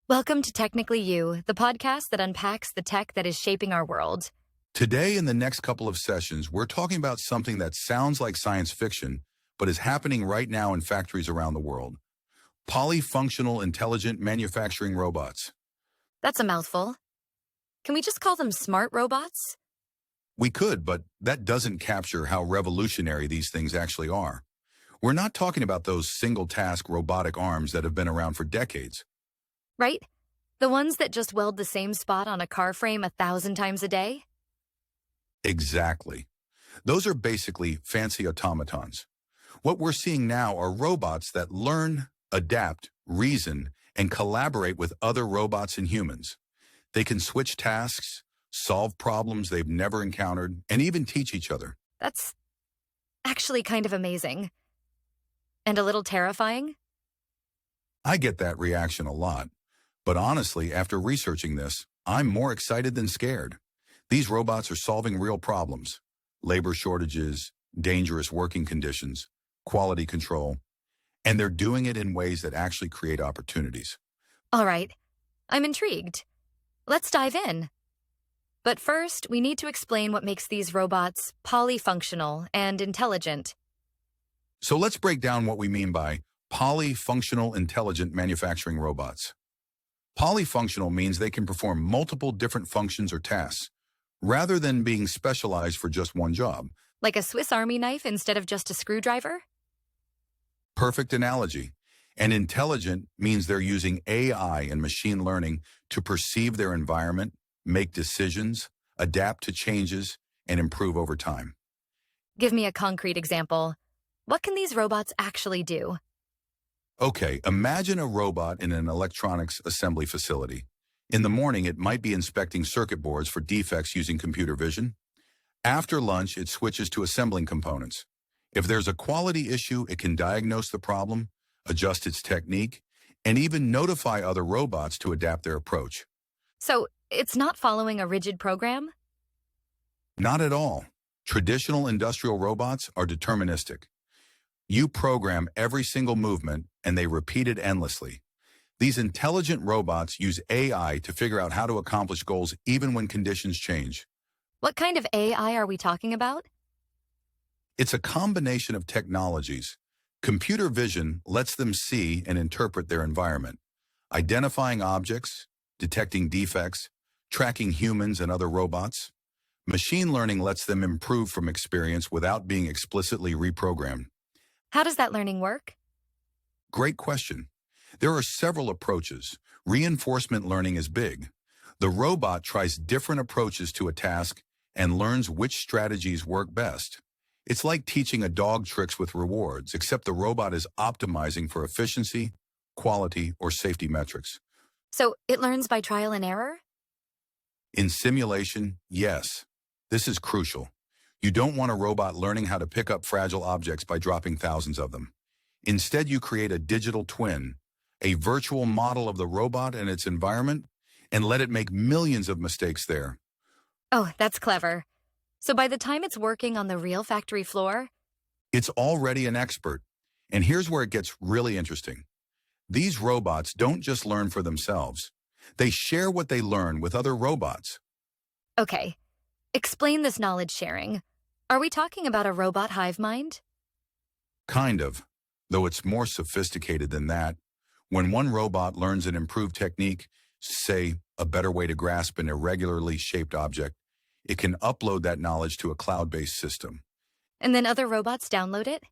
Welcome to Technically You, the podcast that unpacks the tech that is shaping our world. Today, in the next couple of sessions, we're talking about something that sounds like science fiction, but is happening right now in factories around the world. Polyfunctional intelligent manufacturing robots. That's a mouthful. Can we just call them smart robots? We could, but that doesn't capture how revolutionary these things actually are. We're not talking about those single-task robotic arms that have been around for decades. Right? The ones that just weld the same spot on a car frame 1,000 times a day? Exactly. Those are basically fancy automatons. What we're seeing now are robots that learn, adapt, reason, and collaborate with other robots and humans. They can switch tasks, solve problems they've never encountered, and even teach each other. That's actually kind of amazing. And a little terrifying? I get that reaction a lot. But honestly, after researching this, I'm more excited than scared. These robots are solving real problems: labor shortages, dangerous working conditions, quality control, and they're doing it in ways that actually create opportunities. All right, I'm intrigued. Let's dive in. But first, we need to explain what makes these robots polyfunctional and intelligent. So let's break down what we mean by polyfunctional intelligent manufacturing robots. Polyfunctional means they can perform multiple different functions or tasks, rather than being specialized for just one job. Like a Swiss Army knife instead of just a screwdriver? Perfect analogy. And intelligent means they're using AI and machine learning to perceive their environment, make decisions, adapt to changes, and improve over time. Give me a concrete example. What can these robots actually do? Okay, imagine a robot in an electronics assembly facility. In the morning, it might be inspecting circuit boards for defects using computer vision. After lunch, it switches to assembling components. If there's a quality issue, it can diagnose the problem, adjust its technique, and even notify other robots to adapt their approach. So, it's not following a rigid program? Not at all. Traditional industrial robots are deterministic. You program every single movement, and they repeat it endlessly. These intelligent robots use AI to figure out how to accomplish goals even when conditions change. What kind of AI are we talking about? It's a combination of technologies. Computer vision lets them see and interpret their environment, identifying objects, detecting defects, tracking humans and other robots. Machine learning lets them improve from experience without being explicitly reprogrammed. How does that learning work? Great question. There are several approaches. Reinforcement learning is big. The robot tries different approaches to a task and learns which strategies work best. It's like teaching a dog tricks with rewards, except the robot is optimizing for efficiency, quality, or safety metrics. So, it learns by trial and error? In simulation, yes. This is crucial. You don't want a robot learning how to pick up fragile objects by dropping thousands of them. Instead, you create a digital twin, a virtual model of the robot and its environment, and let it make millions of mistakes there. Oh, that's clever. So by the time it's working on the real factory floor? It's already an expert. And here's where it gets really interesting. These robots don't just learn for themselves. They share what they learn with other robots. Okay. Explain this knowledge sharing. Are we talking about a robot hive mind? Kind of, though it's more sophisticated than that. When one robot learns an improved technique, say a better way to grasp an irregularly shaped object, it can upload that knowledge to a cloud-based system. And then other robots download it?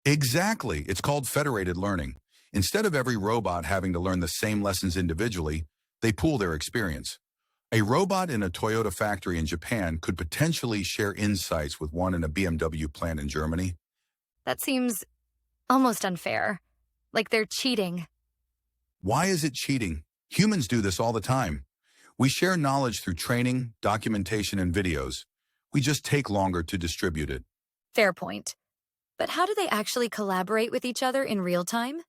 Exactly. It's called federated learning. Instead of every robot having to learn the same lessons individually, they pool their experience. A robot in a Toyota factory in Japan could potentially share insights with one in a BMW plant in Germany. That seems almost unfair. Like they're cheating. Why is it cheating? Humans do this all the time. We share knowledge through training, documentation, and videos. We just take longer to distribute it. Fair point. But how do they actually collaborate with each other in real time?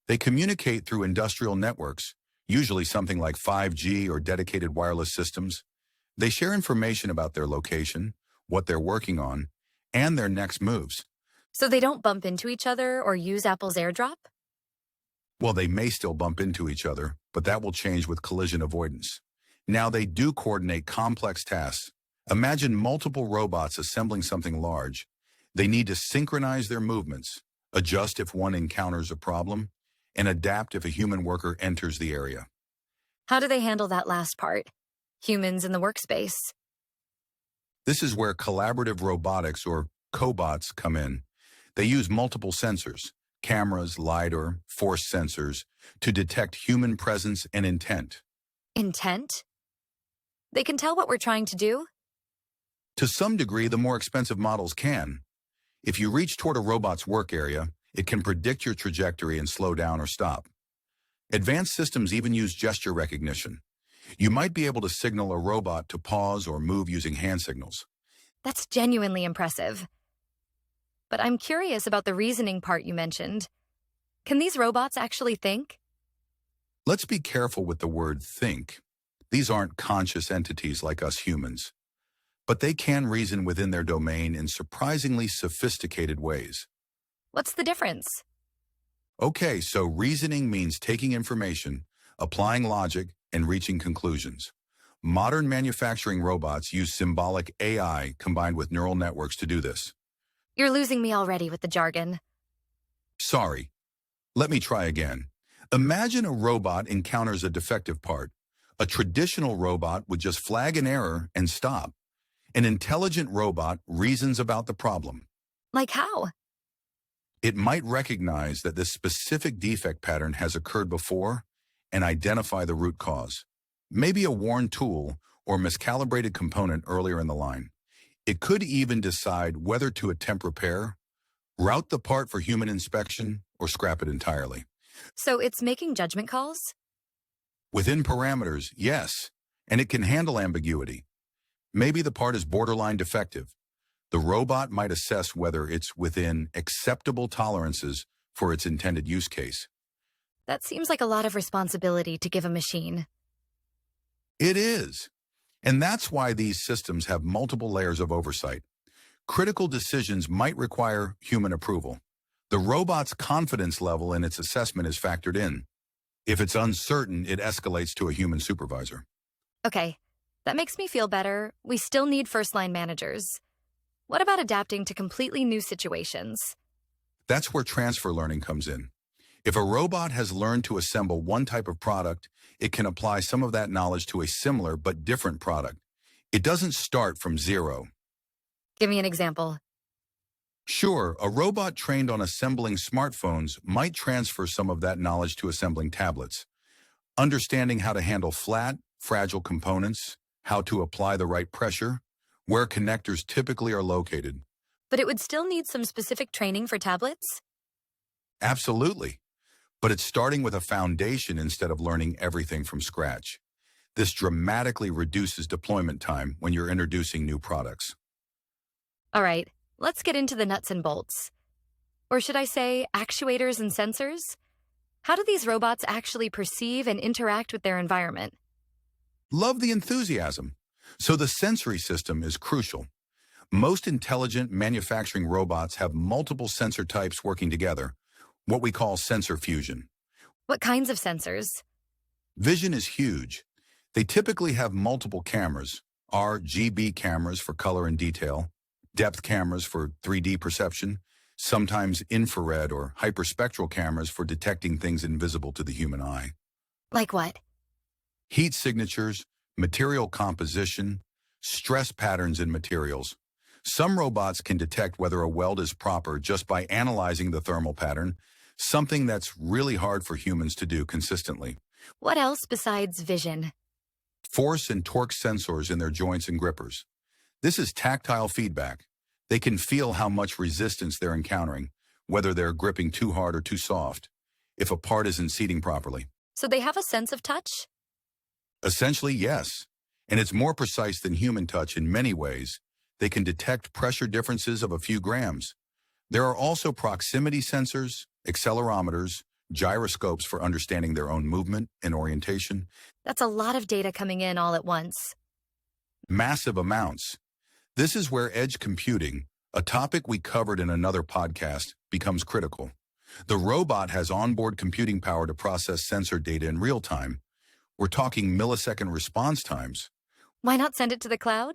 They communicate through industrial networks, usually something like 5G or dedicated wireless systems. They share information about their location, what they're working on, and their next moves. So they don't bump into each other or use Apple's AirDrop? Well, they may still bump into each other, but that will change with collision avoidance. Now they do coordinate complex tasks. Imagine multiple robots assembling something large. They need to synchronize their movements, adjust if one encounters a problem, and adapt if a human worker enters the area. How do they handle that last part? Humans in the workspace. This is where collaborative robotics or cobots come in. They use multiple sensors, cameras, LiDAR, force sensors, to detect human presence and intent. Intent? They can tell what we're trying to do? To some degree, the more expensive models can. If you reach toward a robot's work area, it can predict your trajectory and slow down or stop. Advanced systems even use gesture recognition. You might be able to signal a robot to pause or move using hand signals. That's genuinely impressive. But I'm curious about the reasoning part you mentioned. Can these robots actually think? Let's be careful with the word think. These aren't conscious entities like us humans, but they can reason within their domain in surprisingly sophisticated ways. What's the difference? Okay, so reasoning means taking information, applying logic, and reaching conclusions. Modern manufacturing robots use symbolic AI combined with neural networks to do this. You're losing me already with the jargon. Sorry. Let me try again. Imagine a robot encounters a defective part. A traditional robot would just flag an error and stop. An intelligent robot reasons about the problem. Like how? It might recognize that this specific defect pattern has occurred before and identify the root cause. Maybe a worn tool or miscalibrated component earlier in the line. It could even decide whether to attempt repair, route the part for human inspection, or scrap it entirely. So it's making judgment calls? Within parameters, yes, and it can handle ambiguity. Maybe the part is borderline defective. The robot might assess whether it's within acceptable tolerances for its intended use case. That seems like a lot of responsibility to give a machine. It is. And that's why these systems have multiple layers of oversight. Critical decisions might require human approval. The robot's confidence level in its assessment is factored in. If it's uncertain, it escalates to a human supervisor. Okay, that makes me feel better. We still need first-line managers. What about adapting to completely new situations? That's where transfer learning comes in. If a robot has learned to assemble one type of product, it can apply some of that knowledge to a similar but different product. It doesn't start from zero. Give me an example. Sure, a robot trained on assembling smartphones might transfer some of that knowledge to assembling tablets. Understanding how to handle flat, fragile components, how to apply the right pressure, where connectors typically are located. But it would still need some specific training for tablets? Absolutely. But it's starting with a foundation instead of learning everything from scratch. This dramatically reduces deployment time when you're introducing new products. All right, let's get into the nuts and bolts. Or should I say actuators and sensors? How do these robots actually perceive and interact with their environment? Love the enthusiasm. So the sensory system is crucial. Most intelligent manufacturing robots have multiple sensor types working together, what we call sensor fusion. What kinds of sensors? Vision is huge. They typically have multiple cameras, RGB cameras for color and detail, depth cameras for 3D perception, sometimes infrared or hyperspectral cameras for detecting things invisible to the human eye. Like what? Heat signatures, material composition, stress patterns in materials. Some robots can detect whether a weld is proper just by analyzing the thermal pattern, something that's really hard for humans to do consistently. What else besides vision? Force and torque sensors in their joints and grippers. This is tactile feedback. They can feel how much resistance they're encountering, whether they're gripping too hard or too soft, if a part isn't seating properly. So they have a sense of touch? Essentially, yes. And it's more precise than human touch in many ways. They can detect pressure differences of a few grams. There are also proximity sensors, accelerometers, gyroscopes for understanding their own movement and orientation. That's a lot of data coming in all at once. Massive amounts. This is where edge computing, a topic we covered in another podcast, becomes critical. The robot has onboard computing power to process sensor data in real time. We're talking millisecond response times. Why not send it to the cloud?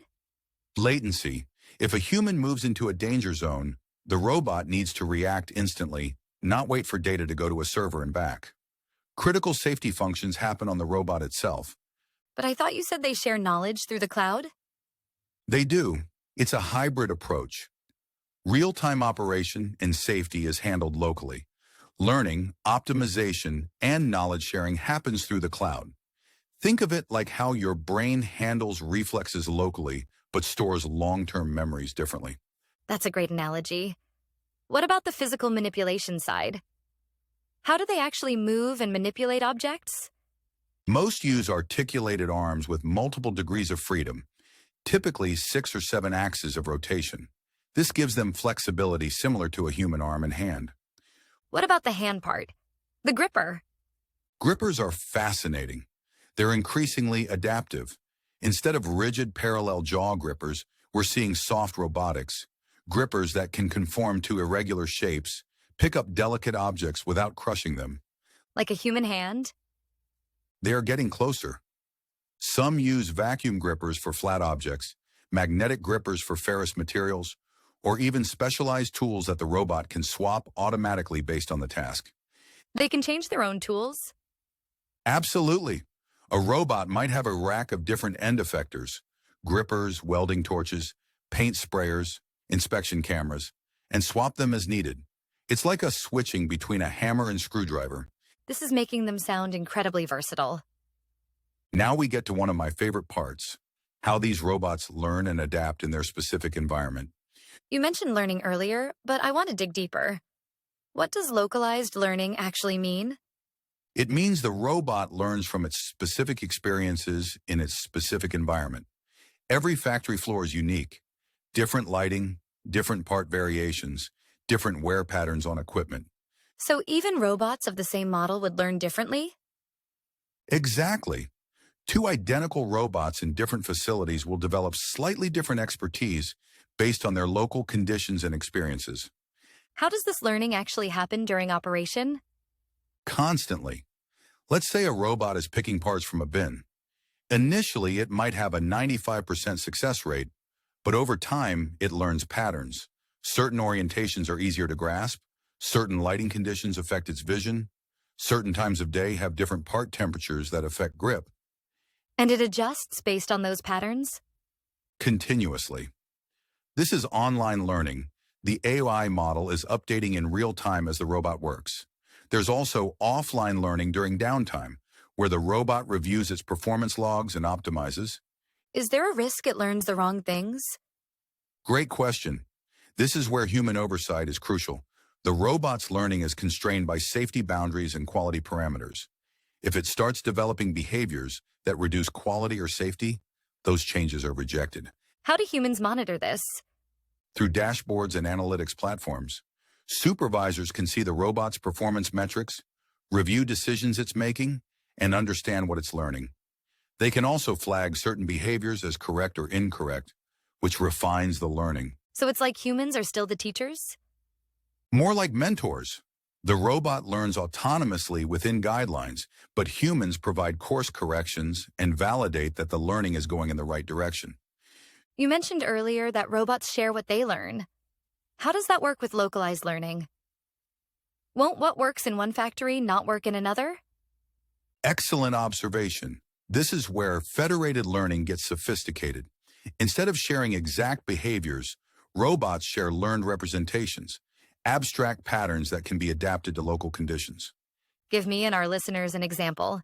Latency. If a human moves into a danger zone, the robot needs to react instantly, not wait for data to go to a server and back. Critical safety functions happen on the robot itself. But I thought you said they share knowledge through the cloud? They do. It's a hybrid approach. Real-time operation and safety is handled locally. Learning, optimization, and knowledge sharing happens through the cloud. Think of it like how your brain handles reflexes locally, but stores long-term memories differently. That's a great analogy. What about the physical manipulation side? How do they actually move and manipulate objects? Most use articulated arms with multiple degrees of freedom, typically 6 or 7 axes of rotation. This gives them flexibility similar to a human arm and hand. What about the hand part? The gripper? Grippers are fascinating. They're increasingly adaptive. Instead of rigid parallel jaw grippers, we're seeing soft robotics, grippers that can conform to irregular shapes, pick up delicate objects without crushing them. Like a human hand? They are getting closer. Some use vacuum grippers for flat objects, magnetic grippers for ferrous materials, or even specialized tools that the robot can swap automatically based on the task. They can change their own tools? Absolutely. A robot might have a rack of different end effectors, grippers, welding torches, paint sprayers, inspection cameras, and swap them as needed. It's like a switching between a hammer and screwdriver. This is making them sound incredibly versatile. Now we get to one of my favorite parts, how these robots learn and adapt in their specific environment. You mentioned learning earlier, but I want to dig deeper. What does localized learning actually mean? It means the robot learns from its specific experiences in its specific environment. Every factory floor is unique. Different lighting, different part variations, different wear patterns on equipment. So even robots of the same model would learn differently? Exactly. 2 identical robots in different facilities will develop slightly different expertise based on their local conditions and experiences. How does this learning actually happen during operation? Constantly. Let's say a robot is picking parts from a bin. Initially, it might have a 95% success rate, but over time, it learns patterns. Certain orientations are easier to grasp, certain lighting conditions affect its vision, certain times of day have different part temperatures that affect grip. And it adjusts based on those patterns? Continuously. This is online learning. The AI model is updating in real time as the robot works. There's also offline learning during downtime, where the robot reviews its performance logs and optimizes. Is there a risk it learns the wrong things? Great question. This is where human oversight is crucial. The robot's learning is constrained by safety boundaries and quality parameters. If it starts developing behaviors that reduce quality or safety, those changes are rejected. How do humans monitor this? Through dashboards and analytics platforms, supervisors can see the robot's performance metrics, review decisions it's making, and understand what it's learning. They can also flag certain behaviors as correct or incorrect, which refines the learning. So it's like humans are still the teachers? More like mentors. The robot learns autonomously within guidelines, but humans provide course corrections and validate that the learning is going in the right direction. You mentioned earlier that robots share what they learn. How does that work with localized learning? Won't what works in one factory not work in another? Excellent observation. This is where federated learning gets sophisticated. Instead of sharing exact behaviors, robots share learned representations, abstract patterns that can be adapted to local conditions. Give me and our listeners an example.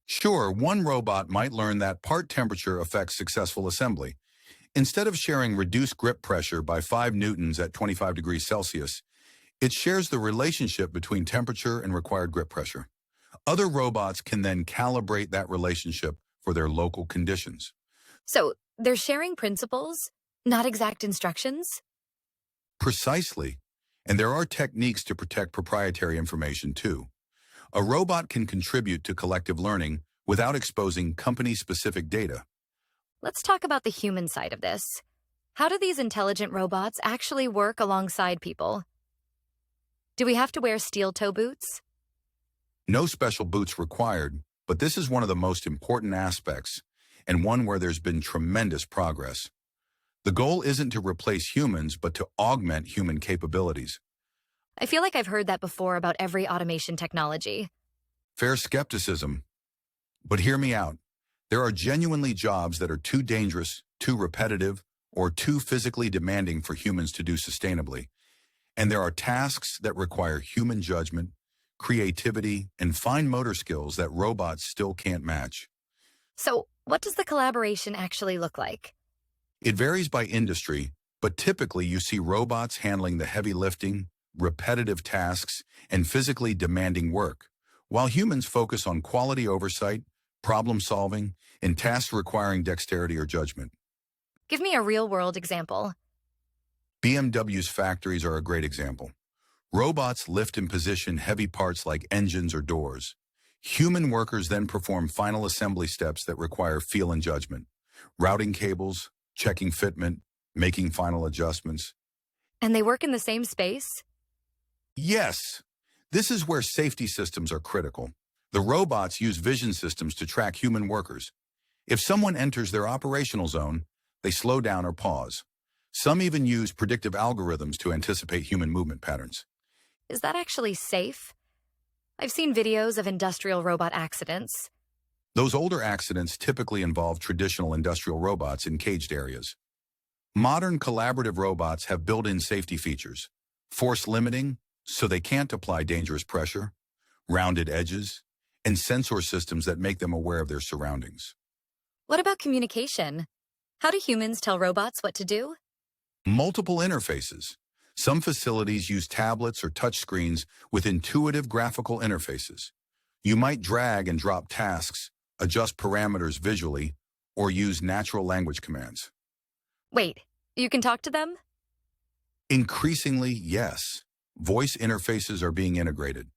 Sure, one robot might learn that part temperature affects successful assembly. Instead of sharing reduced grip pressure by 5 newtons at 25 degrees Celsius, it shares the relationship between temperature and required grip pressure. Other robots can then calibrate that relationship for their local conditions. So they're sharing principles, not exact instructions? Precisely. And there are techniques to protect proprietary information too. A robot can contribute to collective learning without exposing company-specific data. Let's talk about the human side of this. How do these intelligent robots actually work alongside people? Do we have to wear steel toe boots? No special boots required, but this is one of the most important aspects, and one where there's been tremendous progress. The goal isn't to replace humans, but to augment human capabilities. I feel like I've heard that before about every automation technology. Fair skepticism. But hear me out. There are genuinely jobs that are too dangerous, too repetitive, or too physically demanding for humans to do sustainably. And there are tasks that require human judgment, creativity, and fine motor skills that robots still can't match. So, what does the collaboration actually look like? It varies by industry, but typically you see robots handling the heavy lifting, repetitive tasks, and physically demanding work, while humans focus on quality oversight, problem solving, and tasks requiring dexterity or judgment. Give me a real-world example. BMW's factories are a great example. Robots lift and position heavy parts like engines or doors. Human workers then perform final assembly steps that require feel and judgment, routing cables, checking fitment, making final adjustments. And they work in the same space? Yes, this is where safety systems are critical. The robots use vision systems to track human workers. If someone enters their operational zone, they slow down or pause. Some even use predictive algorithms to anticipate human movement patterns. Is that actually safe? I've seen videos of industrial robot accidents. Those older accidents typically involve traditional industrial robots in caged areas. Modern collaborative robots have built-in safety features, force limiting, so they can't apply dangerous pressure, rounded edges, and sensor systems that make them aware of their surroundings. What about communication? How do humans tell robots what to do? Multiple interfaces. Some facilities use tablets or touchscreens with intuitive graphical interfaces. You might drag and drop tasks, adjust parameters visually, or use natural language commands. Wait, you can talk to them? Increasingly, yes. Voice interfaces are being integrated.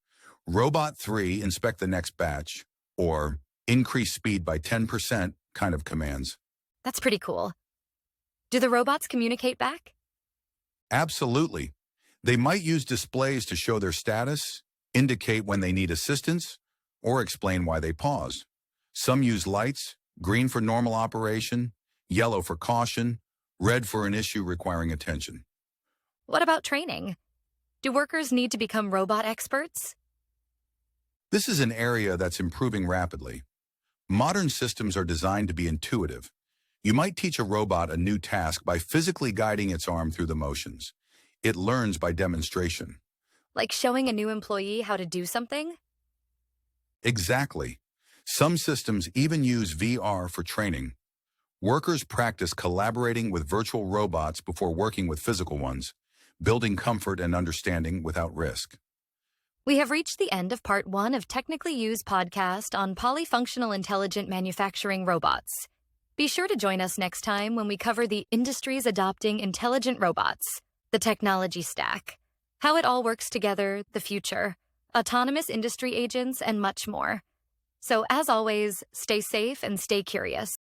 Robot 3, inspect the next batch, or increase speed by 10% kind of commands. That's pretty cool. Do the robots communicate back? Absolutely. They might use displays to show their status, indicate when they need assistance, or explain why they pause. Some use lights, green for normal operation, yellow for caution, red for an issue requiring attention. What about training? Do workers need to become robot experts? This is an area that's improving rapidly. Modern systems are designed to be intuitive. You might teach a robot a new task by physically guiding its arm through the motions. It learns by demonstration. Like showing a new employee how to do something? Exactly. Some systems even use VR for training. Workers practice collaborating with virtual robots before working with physical ones, building comfort and understanding without risk. We have reached the end of part 1 of Technically Used podcast on polyfunctional intelligent manufacturing robots. Be sure to join us next time when we cover the industries adopting intelligent robots, the technology stack, how it all works together, the future, autonomous industry agents, and much more. So as always, stay safe and stay curious.